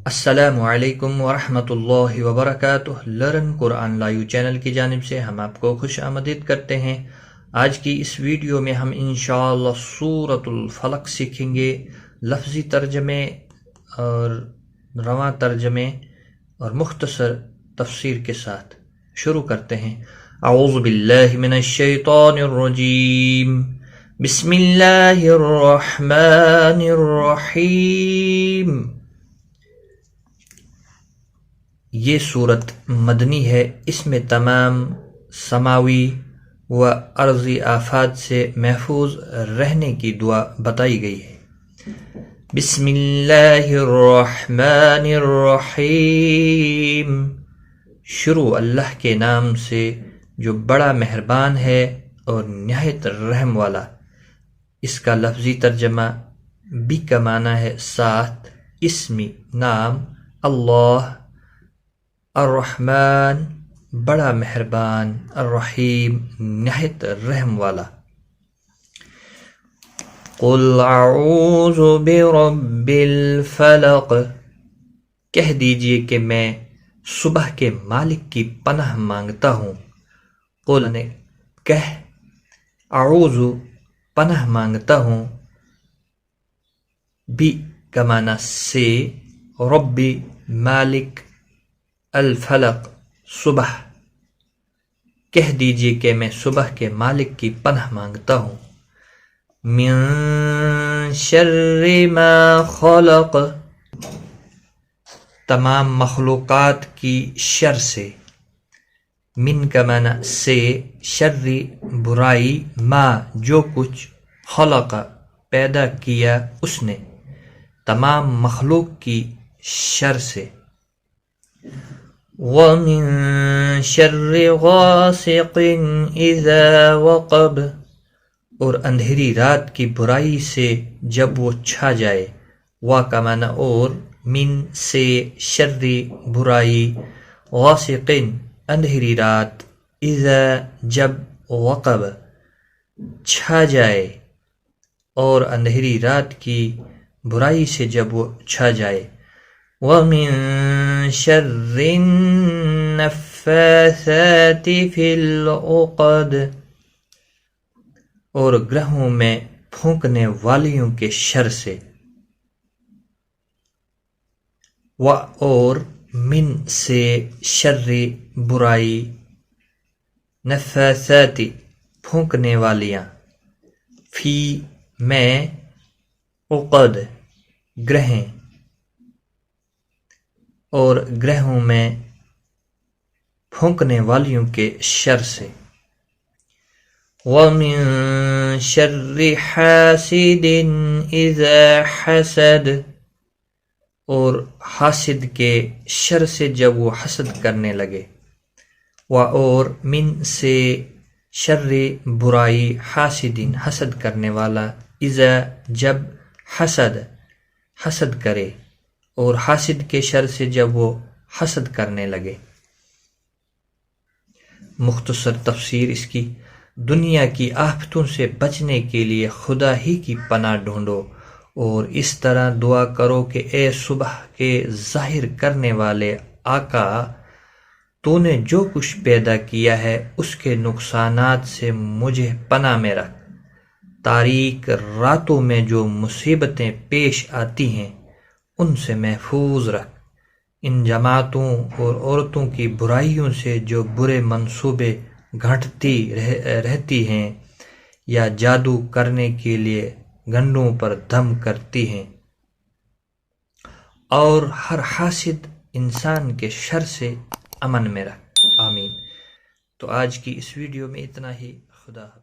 السلام علیکم ورحمۃ اللہ وبرکاتہ۔ لرن قرآن لائیو چینل کی جانب سے ہم آپ کو خوش آمدید کرتے ہیں۔ آج کی اس ویڈیو میں ہم انشاءاللہ سورۃ الفلق سیکھیں گے، لفظی ترجمے اور رواں ترجمے اور مختصر تفسیر کے ساتھ شروع کرتے ہیں۔ اعوذ باللہ من الشیطان الرجیم، بسم اللہ الرحمن الرحیم۔ یہ صورت مدنی ہے، اس میں تمام سماوی و ارضی آفات سے محفوظ رہنے کی دعا بتائی گئی ہے۔ بسم اللہ الرحمن الرحیم، شروع اللہ کے نام سے جو بڑا مہربان ہے اور نہایت رحم والا۔ اس کا لفظی ترجمہ بھی کا معنی ہے ساتھ، اسمی نام، اللہ الرحمن بڑا مہربان، الرحیم نہایت رحم والا۔ قل اعوذ برب الفلق، کہہ دیجئے کہ میں صبح کے مالک کی پناہ مانگتا ہوں۔ قل نے کہہ، اعوذ پناہ مانگتا ہوں، بھی کا معنی سے، ربی مالک، الفلق صبح، کہہ دیجئے کہ میں صبح کے مالک کی پناہ مانگتا ہوں۔ من شر ما خلق، تمام مخلوقات کی شر سے، من کا معنی سے، شر برائی، ما جو کچھ، خلق پیدا کیا اس نے، تمام مخلوق کی شر سے۔ وَمِن شَرِّ غَاسِقٍ إِذَا وَقَبَ، اور اندھیری رات کی برائی سے جب وہ چھا جائے۔ وا کا معنی اور، من سے، شر برائی، غاسقٍ اندھیری رات، اذا جب، وقب چھا جائے، اور اندھیری رات کی برائی سے جب وہ چھا جائے۔ وَمِن شَرِّ النَّفَّاثَاتِ فِي الْعُقَدِ، اور گرہوں میں پھونکنے والیوں کے شر سے۔ و اور، من سے، شر برائی، نفاثات پھونکنے والیاں، فی میں، عقد گرہیں، اور گرہوں میں پھونکنے والیوں کے شر سے۔ وَمِن شَرِّ حَاسِدٍ إِذَا حَسَدَ، اور حاسد کے شر سے جب وہ حسد کرنے لگے۔ و اور، من سے، شر برائی، حاسد حسد کرنے والا، اذا جب، حسد حسد کرے، اور حاسد کے شر سے جب وہ حسد کرنے لگے۔ مختصر تفسیر اس کی، دنیا کی آفتوں سے بچنے کے لیے خدا ہی کی پناہ ڈھونڈو، اور اس طرح دعا کرو کہ اے صبح کے ظاہر کرنے والے آقا، تو نے جو کچھ پیدا کیا ہے اس کے نقصانات سے مجھے پناہ میں رکھ۔ تاریک راتوں میں جو مصیبتیں پیش آتی ہیں ان سے محفوظ رکھ۔ ان جماعتوں اور عورتوں کی برائیوں سے جو برے منصوبے گھڑتی رہتی ہیں یا جادو کرنے کے لیے گنڈوں پر دم کرتی ہیں، اور ہر حاسد انسان کے شر سے امن میں رکھ۔ آمین۔ تو آج کی اس ویڈیو میں اتنا ہی، خدا حافظ۔